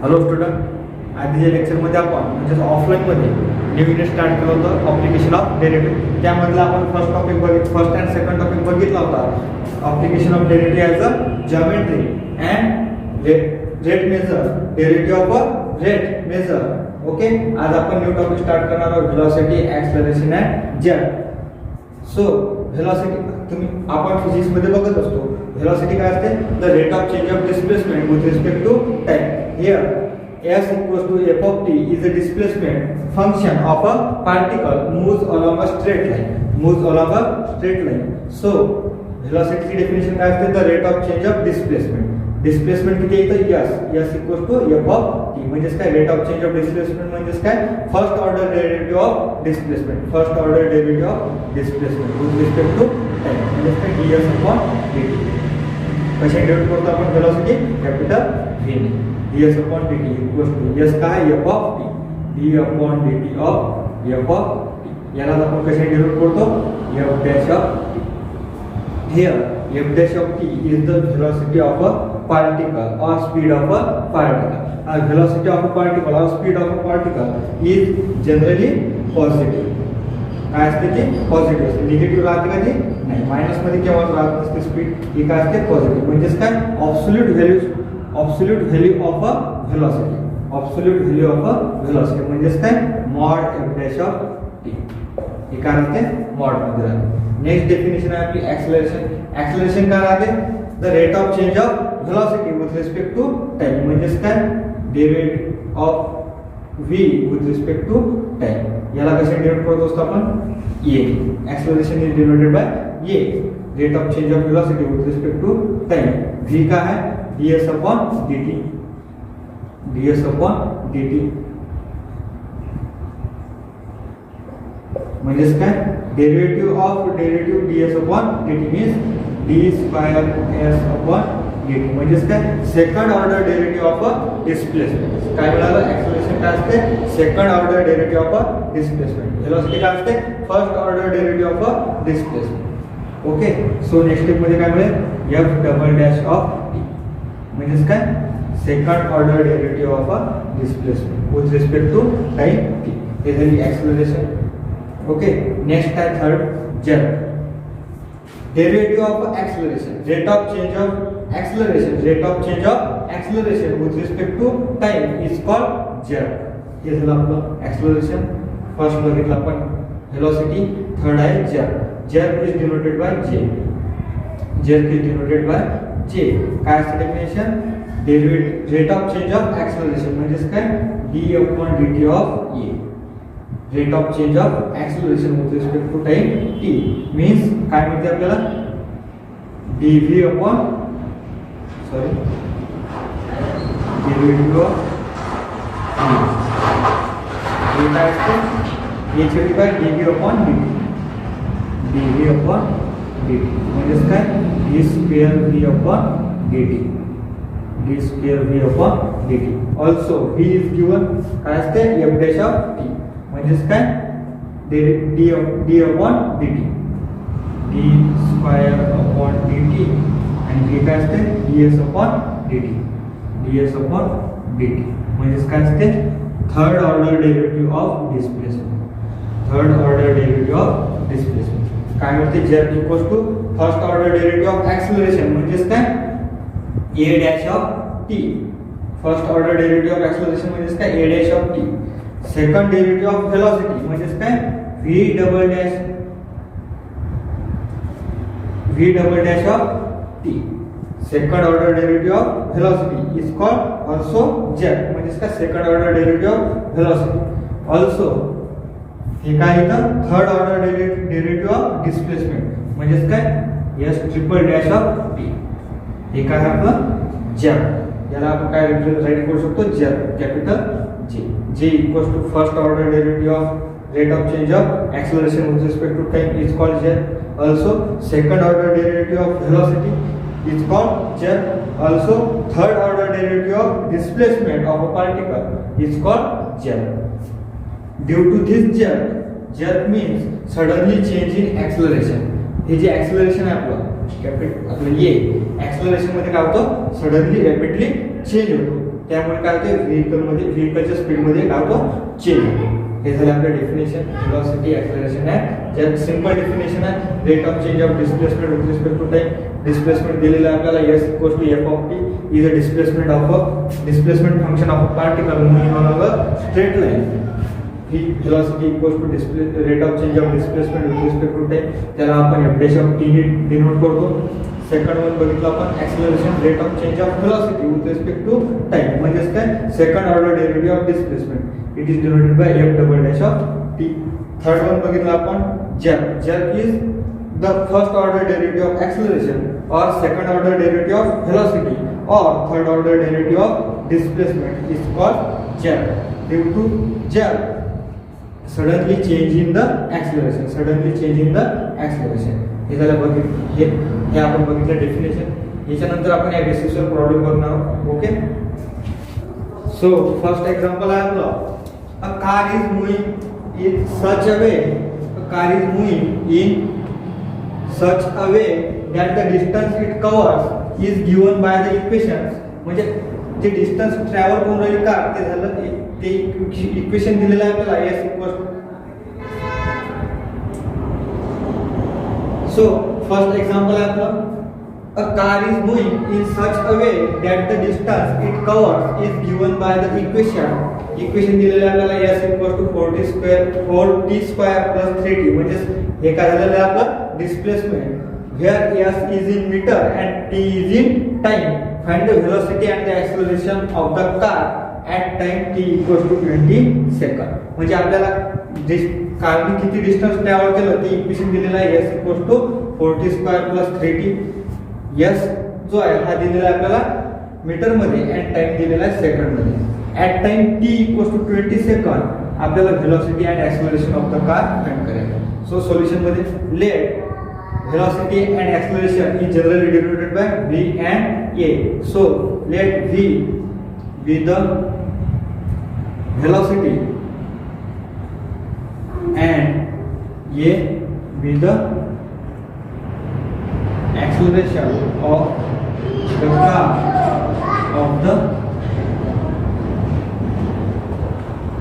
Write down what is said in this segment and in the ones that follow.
Hello student, आधीच्या लेक्चरमध्ये आपण म्हणजे ऑफलाईनमध्ये न्यू युनिट स्टार्ट केलं होतं अप्लिकेशन ऑफ डेरिव्हेटिव्ह. त्यामधला आपण फर्स्ट अँड सेकंड टॉपिक बघितला होता, application of derivative as a geometry and rate measure, derivative of a rate measure. Okay, आज आपण न्यू टॉपिक स्टार्ट करणार आहोत, व्हेलॉसिटी, ॲक्सेलरेशन अँड जेट. सो व्हेलॉसिटी आपण फिजिक्स मध्ये बघत असतो. व्हेलॉसिटी काय असते? The rate of change of displacement with respect to time. Here s equals to f of t is a displacement function of a particle moves along a straight line. So velocity ची definition काय असते? the rate of change of displacement किती येतं? s equals to f of t. म्हणजे काय rate of change of displacement म्हणजे काय? first order derivative of displacement with respect to time म्हणजे काय? ds upon dt. कशा डेरिव्हेट करतो आपण velocity? कॅपिटल v ने. ds upon dt equals to s काय? f of t, d upon dt of f of t. याला आपण कशा डेरिव्हेट करतो? f dash of t. Here f dash of t is the velocity of a particle or speed of a particle. Velocity of a particle or speed of a particle is generally positive. काय असते ते? Positive असते. Negative राहते का ते? नाही. Minus मध्ये केव्हा राहत नसते स्पीड. ही काय असते? पॉझिटिव्ह. म्हणजेच काय? Absolute value of a velocity म्हणजेच काय? Mod f dash of t. हे काय असते? मॉड मध्ये राहते. नेक्स्ट डेफिनेशन आहे आपली ॲक्सेलरेशन काय राहते? The rate of change of velocity with respect to time म्हणजेच काय? Derivative of v with respect to time. याला कसे डिनोट करतो असतो आपण? a. Acceleration is denoted by a, rate of change of velocity with respect to time. v काय आहे? ds upon dt. म्हणजेच काय? Derivative of ds upon dt means d square s upon dt. म्हणजेच काय? Second order derivative of a displacement. काय मिळालं? Acceleration काय असते? Second order derivative of a displacement. Velocity काय असते? First order derivative of a displacement. Okay, so next step मध्ये काय मिळेल? f double dash of t म्हणजेच काय? Second order derivative of a displacement with respect to time t. हे झाली acceleration. Okay, next आहे थर्ड, जेट. Derivative of acceleration, rate of change of acceleration with respect to time is called jet. हे झालं आपलं acceleration. First बघितलं आपण velocity, third आहे jet. Jet is denoted bye j. काय असते definition? Rate of change of acceleration म्हणजेच काय? d upon dt of a. Rate of change of acceleration with respect to time t means काय म्हणते आपल्याला? dv upon derivative of a काय असते? a ची काय? dv upon dt. म्हणजेच काय? d square v upon dt. Also v is given काय असते? f dash of t म्हणजेच काय? d upon dt, d square upon dt आणि हे काय असते? ds upon dt. म्हणजेच काय असते? Third order derivative of displacement. काय म्हणते? जेट equals to first order derivative of acceleration म्हणजेच काय? a dash of t. First order derivative of acceleration म्हणजेच काय? a dash of t. Second derivative of velocity म्हणजेच काय? v double dash of t. Second order derivative of velocity is called also जेट. म्हणजेच काय? Second order derivative of velocity. Also हे काय येतं? Third order derivative of displacement म्हणजेच काय? s triple dash of t. हे काय आहे आपलं? जेट. याला आपण काय राईट करू शकतो? Jet, capital J equals to first order derivative of rate of change of acceleration with respect to time is called jet. Also second order derivative of velocity is called jet. Also third order derivative of displacement of a particle is called jet. Due to this jet means suddenly change in acceleration. हे जे acceleration आहे आपलं ये acceleration मध्ये काय होतं? Suddenly rapidly change होतो. त्यामुळे काय होते व्हेकलच्या स्पीडमध्ये काय होतो चेंज. हे झालं आपलं डेफिनेशन व्हेलॉसिटी ॲक्सेलरेशन आहे. ज्यात सिंपल डेफिनेशन आहे rate of change of displacement with respect to time. Displacement दिलेला आहे आपल्याला s = f of t is a displacement function of a particle moving on a straight line. ही velocity = rate of change of displacement with respect to time. त्याला आपण f dash of t ने denote करतो. Second one बघितलं आपण acceleration rate of change of velocity with respect to time म्हणजेच काय second order derivative of displacement. It is denoted bye f double dash of t. Third one बघितलं आपण jerk is the first order derivative of acceleration or second order derivative of velocity or third order derivative of displacement is called jerk. Due to jerk, suddenly change in the acceleration. हे झालं हे आपण बघितलं definition. याच्यानंतर आपण या बेसिसवर problem करणार आहोत. ओके. सो फर्स्ट एक्झाम्पल आहे आपलं a car is moving in such a way that the distance it covers is given by the equations. म्हणजे जे डिस्टन्स ट्रॅव्हल करून राहिली कार ते झालं ते इक्वेशन दिलेलं आहे आपल्याला s = सो फर्स्ट एक्झाम्पल आहे आपलं a car is moving in such a way that the distance it covers is given by the equation दिलेलं आहे आपल्याला s = 4t² + 3t. म्हणजे हे काय झालेलं आहे आपलं displacement. Here s is in meter and t is in time. Find the velocity and the acceleration of the car at time t = 20 second. म्हणजे आपल्याला कारने किती डिस्टन्स ट्रॅव्हल केलं ते इक्वेशन दिलेलं आहे s = 4t² + 3t. s जो आहे हा दिलेला आहे आपल्याला मीटर मध्ये and टाइम दिलेला आहे सेकंड मध्ये. at time t = 20 सेकंद आपल्याला velocity and acceleration of the car find करायचं. सो सोल्युशन मध्ये late velocity and acceleration is generally denoted by v and a. So let v be the velocity and a be the acceleration of the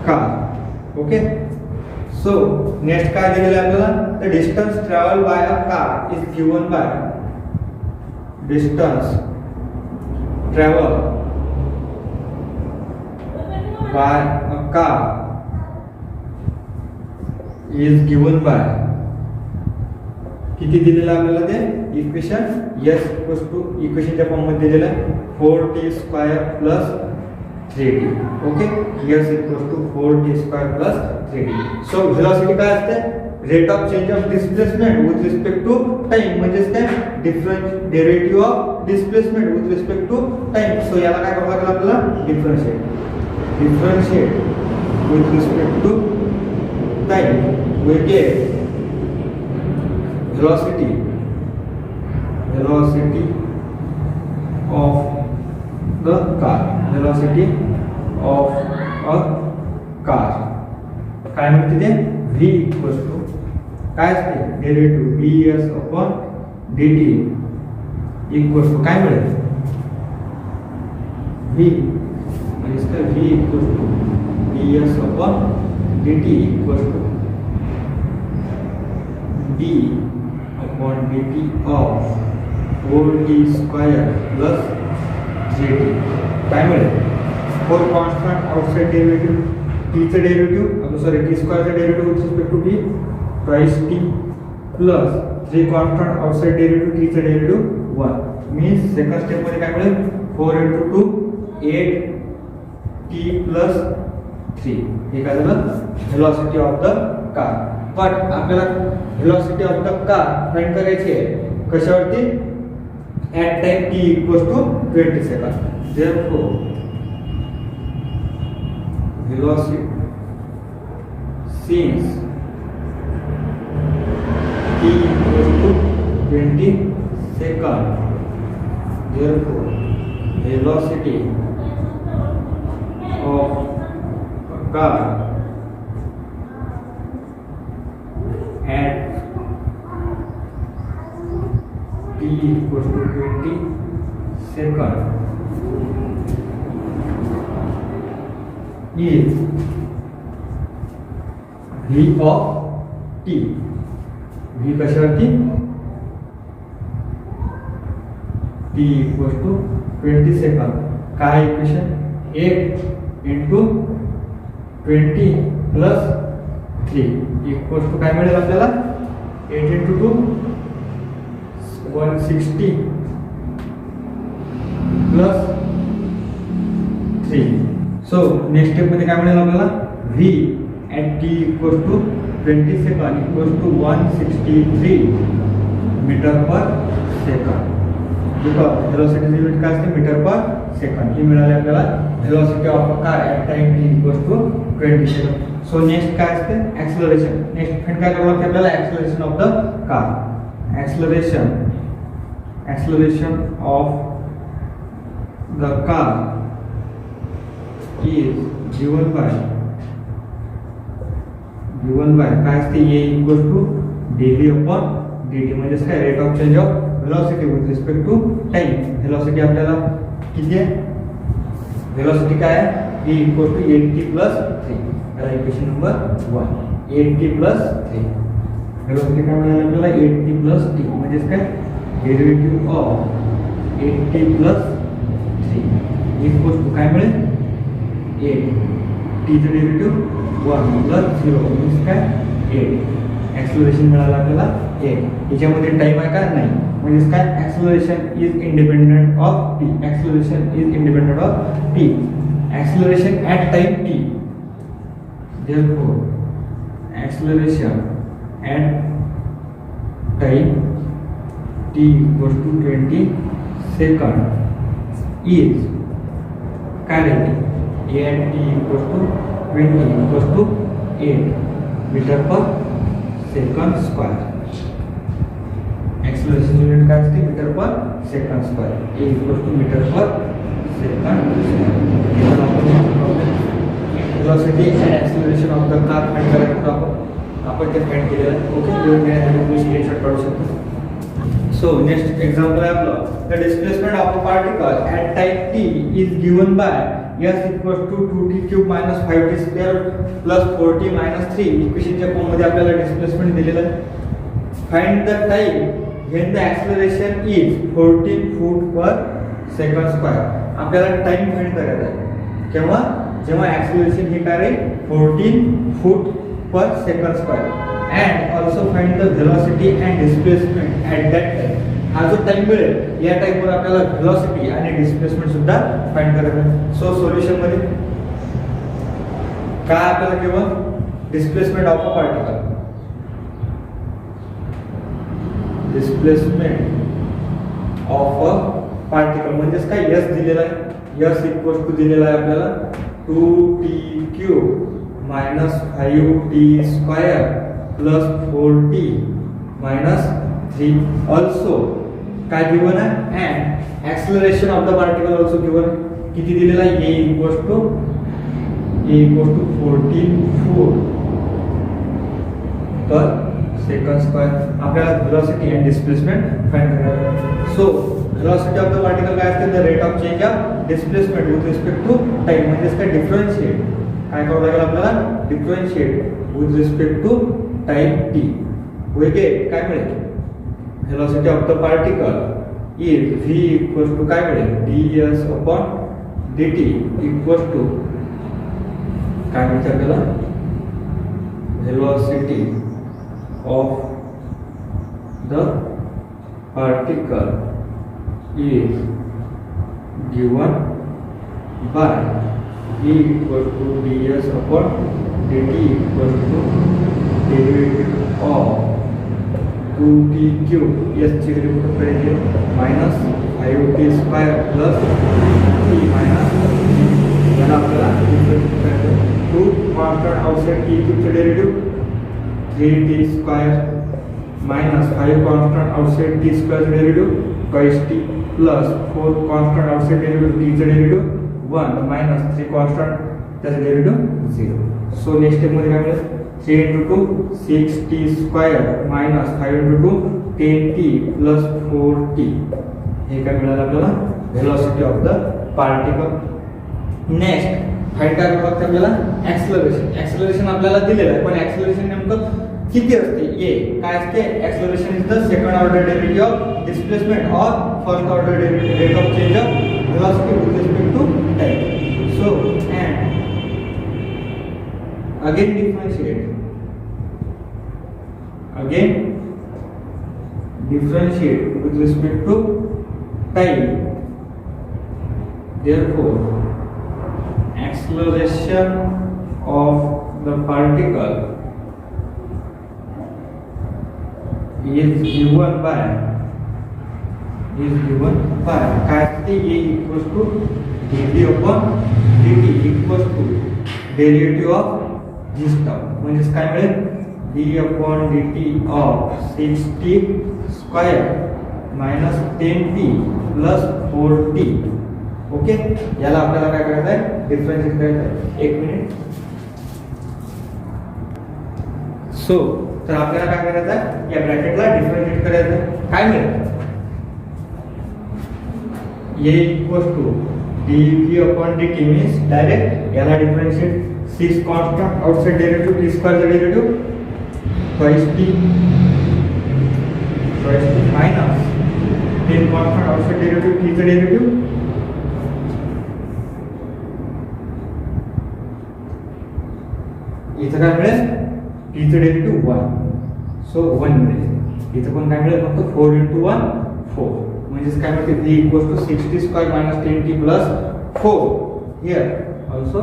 car. Okay. So next काय दिलेलं आहे आपल्याला the distance traveled by a car is given by distance traveled by a car is given by किती दिलेलं आहे आपल्याला ते equation s = इक्वेशनच्या फॉर्म मध्ये दिलेलं आहे 4t² + 3t. Okay. s = 4t² + 3t. So velocity काय असते rate of change of displacement with respect to time म्हणजेच काय derivative of displacement with respect to time. So याला काय करावं लागेल आपल्याला differentiate with respect to time we get velocity of the car. velocity of a car काय म्हणते ते v = काय असते डेरिव्हेटिव्ह ds/dt इक्वल काय मिळेल v म्हणजे इसका v = ds/dt equal d/dt of 4t² + 3t. काय मिळेल 4 कॉन्स्टंट आउटसाइड डेरिव्हेटिव्ह t चं डेरिव्हेटिव्ह सॉरी t² चं derivative with respect to t twice t plus 3 constant outside derivative t चं डेरिव्हेटिव्ह 1 मीन्स सेकंड स्टेप मध्ये काय मिळेल 4 × 2 8 t + 3. हे काय झालं व्हेलॉसिटी ऑफ द कार. पण आपल्याला velocity of the car find करायची आहे कशावरती at time t = 20 second. therefore velocity since t = 20 second therefore velocity of a car at t = 20 second is v of t. v कशावरती t equal to 20 second. काय equation 8 into 20 plus 3 equal to काय मिळेल आपल्याला 8 into 2 160 plus 3. So next step मध्ये काय मिळेल आपल्याला v at t equal to 20 second equal to 163 metre per second. व्हेलॉसिटीची युनिट काय असते मीटर पर सेकंड. ही मिळाली आपल्याला velocity of a car at time t equal to 20 second. So next काय असते ॲक्सेलरेशन. नेक्स्ट फ्रेंड काय करावं लागते आपल्याला acceleration of the car. Acceleration of the car is given by काय असते a equal to dv upon dt. म्हणजे काय rate of change of velocity with respect to time. Velocity आपल्याला किती आहे व्हेलॉसिटी काय आहे v equal to 8t plus 3. याला equation number 1 8t plus 3. Velocity काय मिळाली आपल्याला 8t प्लस t. म्हणजे काय derivative of 8t plus 3 equal to काय मिळेल 8 t चं डेरिव्हेटिव्ह 1 प्लस 0 म्हणजे काय 8. ॲक्सेलरेशन मिळालं आपल्याला 8. याच्यामध्ये टाइम आहे का नाही. म्हणजे काय acceleration is independent of t. Acceleration is independent of t. Acceleration at time t. therefore acceleration at time t equals to 20 second is काय राहील a at t equals to 20 equals to 8 metre per second square. Acceleration unit काय असते metre per second square. a equals to metre per second square. Velocity and acceleration of the car find करायचं आपण ते find केलेलं आहे. Okay तुम्ही screenshot काढू शकता. So next example है आपला the displacement of a particle at time t is given by s equals to 2t cube minus 5t square plus 4t minus 3. इक्वेशनच्या फॉर्म मध्ये आपल्याला डिस्प्लेसमेंट दिलेलं आहे. Find the time when the acceleration is 14 foot per second square. आपल्याला time find करायचा आहे केव्हा जेव्हा ऍक्सेलरेशन हे काय आहे 14 foot per second square. and also find the velocity and displacement at that time. हा जो टाइम मिळेल या टाइमवर आपल्याला velocity आणि displacement सुद्धा फाइंड करायचं आहे. सो सोल्युशन मध्ये काय आपल्याला केवळ displacement of a particle, displacement of a particle म्हणजे काय s दिलेला आहे. s इक्वल टू दिलेला आहे आपल्याला 2t cube minus 5t square plus 4t minus 3. Also काय given आहे and acceleration of the particle also given. किती दिलेला आहे a equals to 14 foot per second square. आपल्याला velocity and displacement find करायचं आहे. So velocity of the particle काय असते the rate of change of displacement with respect to time. म्हणजे काय डिफरन्शिएट काय करावं लागेल आपल्याला differentiate with respect to time t. Okay काय मिळेल velocity of the particle is v equals to काय मिळेल ds upon dt equals to काय मिळतं आपल्याला velocity of the particle is given by v equals to ds upon dt equals to derivative of 2t cube s ची value put करायची minus 5t square plus t minus याला आपल्याला difference करायचं. 2 constant outside t cube चे derivative 3t square minus 5 constant outside t square चे derivative 2t plus 4 constant outside derivative t चे derivative 1 minus 3 constant त्याचे derivative 0. So next step मध्ये काय मिळेल 3 into 2 6t square minus 5 into 2 10t plus 4t. हे काय मिळालं आपल्याला velocity of the particle. Next find काय करावं लागतं आपल्याला, ऍक्सलरेशन आपल्याला दिलेलं आहे, पण ऍक्सलरेशन नेमकं किती असते, ए काय असते, acceleration is the second order derivative of displacement और first order derivative rate of change of velocity with respect to time. So and again differentiate with respect to time. Therefore, acceleration of the particle is given by काय असते, a equals to dv upon dt equals to derivative of this term, म्हणजे काय मिळेल, d upon dt of 6t square minus 10t plus 4t. Okay, याला आपल्याला काय करायचं आहे, डिफरन्शिएट करायचं आहे. एक मिनिट. सो तर आपल्याला काय करायचं आहे, या ब्रॅकेटला डिफरन्शिएट करायचं आहे. काय मिळेल, a equals to dv upon dt means direct याला differentiate, 6 constant outside derivative t square चा derivative twice t minus 10 constant outside derivative t चा derivative इथं काय मिळेल, t चा derivative 1, सो 1 मिळेल. इथं पण काय मिळेल, फक्त 4 into 1 4, म्हणजे काय मिळते, v equals to 6t square minus 10t plus 4. here also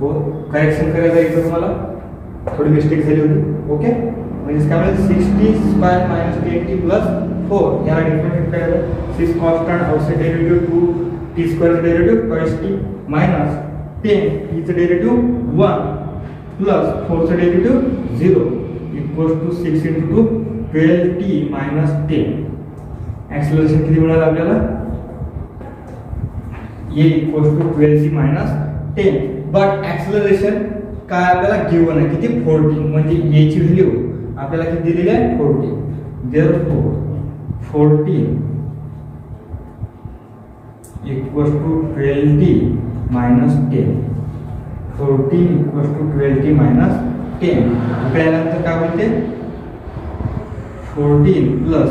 4. Correction करायचं आहे इथं तुम्हाला, थोडी मिस्टेक झाली होती. ओके, म्हणजे काय मिळेल, 60 स्क्वेअर मायनस 10t प्लस 4. याला डिफरन्शिएट करायचं, 6 constant outside derivative 2t square चा derivative twice t minus 10t चा डेरिव्हेटिव्ह 1 प्लस 4 चा derivative 0 equals to 6 into 2 12t minus 10. Acceleration किती मिळालं आपल्याला, a equals to 12t minus 10. But acceleration काय आपल्याला गिवन आहे, किती, 14, म्हणजे a ची व्हॅल्यू आपल्याला किती दिलेली आहे, 14. therefore 14 equals to 12t minus 10. 14 equals to 12t minus 10. आपल्यानंतर काय होते, 14 प्लस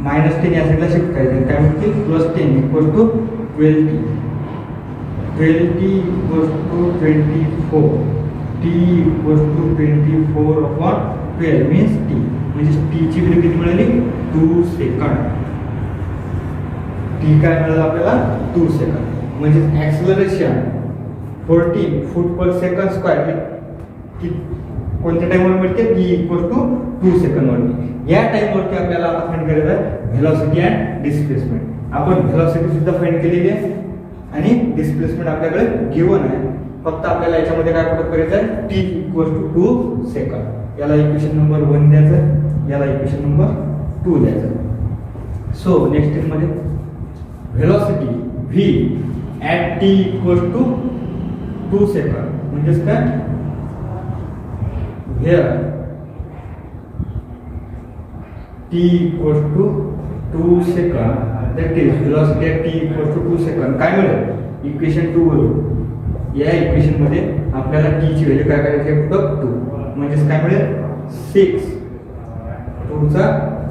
मायनस 10 या साईडला शिफ्ट करायचं, काय होते, plus 10 equals to 12t. 12t equals to 24. t equals to 24 upon 12 means t, म्हणजे t ची व्हॅल्यू किती मिळाली, 2 सेकंड. t काय मिळालं आपल्याला, 2 सेकंड. म्हणजे acceleration 14 foot per second square कोणत्या टाइमवर मिळते, t इक्वल टू 2 सेकंड वरती. या टाइम वरती आपल्याला आता फाइंड करायचं आहे व्हेलॉसिटी अँड डिस्प्लेसमेंट. आपण व्हेलॉसिटी सुद्धा फाइंड केलेली आहे आणि डिस्प्लेसमेंट आपल्याकडे गिवन आहे. फक्त आपल्याला याच्यामध्ये काय पुट करायचं आहे, t इक्वल टू 2 सेकंड. याला इक्वेशन नंबर 1 द्यायचं, याला इक्वेशन नंबर 2 द्यायचं. सो नेक्स्ट स्टेप मध्ये velocity v at t equal to 2 second, म्हणजेच काय, here t equals to 2 second, that is velocity at t equals to 2 second. काय मिळेल, equation 2 वरून या इक्वेशन मध्ये आपल्याला t ची व्हॅल्यू काय करायची आहे, फक्त 2, म्हणजे काय मिळेल, 6 2 चा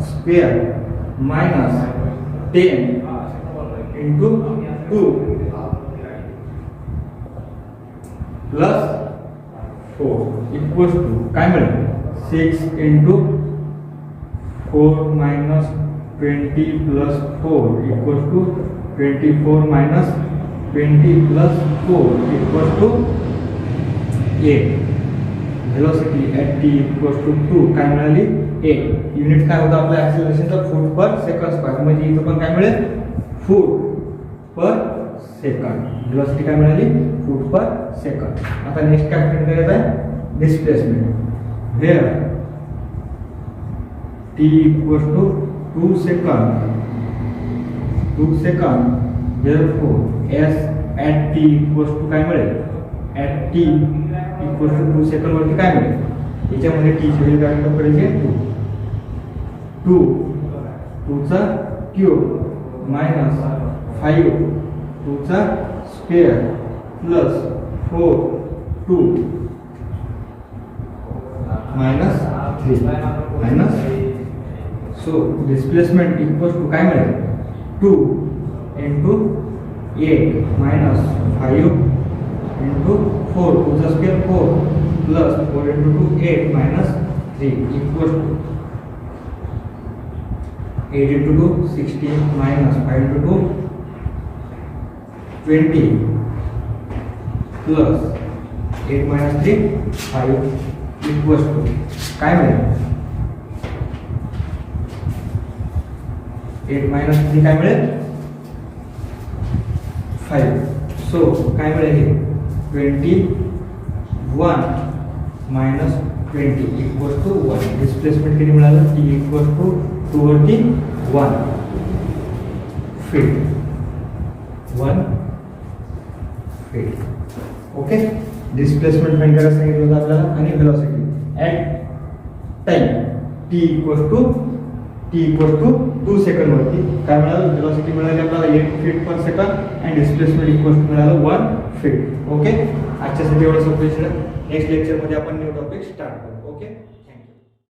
square minus 10 into 2 plus 4 equals to काय मिळेल, 6 into 4 minus 20 plus 4 equals to 24 minus 20 plus 4 equals to 8. Velocity at t equals to 2 काय मिळाली, 8. युनिट काय होतं आपल्या ऍक्सेलरेशनचा, फूट पर सेकंड स्क्वेअर, म्हणजे इथं पण काय मिळेल, फूट पर सेकंड. वेलोसिटी काय मिळाली, फूट पर सेकंड. आता नेक्स्ट काय फाइंड करायचं आहे, displacement. Where t equals to 2 second, therefore s at t equals to काय मिळेल, at t equals to 2 second वरती काय मिळेल, याच्यामध्ये t ची व्हॅल्यू काय करायची आहे, 2 चा क्यूब मायनस 5 2 चा square plus 4 2 minus 3 minus, so displacement equals to काय मिळेल 2 into 8 minus 5 into 4 to the square 4 plus 4 into 2 8 minus 3 equals to 8 into 2 16 minus 5 into 2 20 plus 8 minus 3 5 equals to काय मिळेल 8 minus 3 काय मिळेल 5, सो काय मिळेल हे 21 minus 20 equals to 1. डिस्प्लेसमेंट किती मिळालं t equals to 2 वरती 1 feet 1 feet. Okay, displacement find करायला सांगितलं होतं आपल्याला आणि velocity at time t equals to 2 second वरती काय मिळालं वेलोसिटी मिळाली आपल्याला 8 feet per second आणि डिस्प्लेसमेंट इक्वल्स टू मिळालं 1 feet. ओके, आजच्यासाठी एवढं सब्जेक्ट. नेक्स्ट लेक्चर मध्ये आपण न्यू टॉपिक स्टार्ट करू. ओके.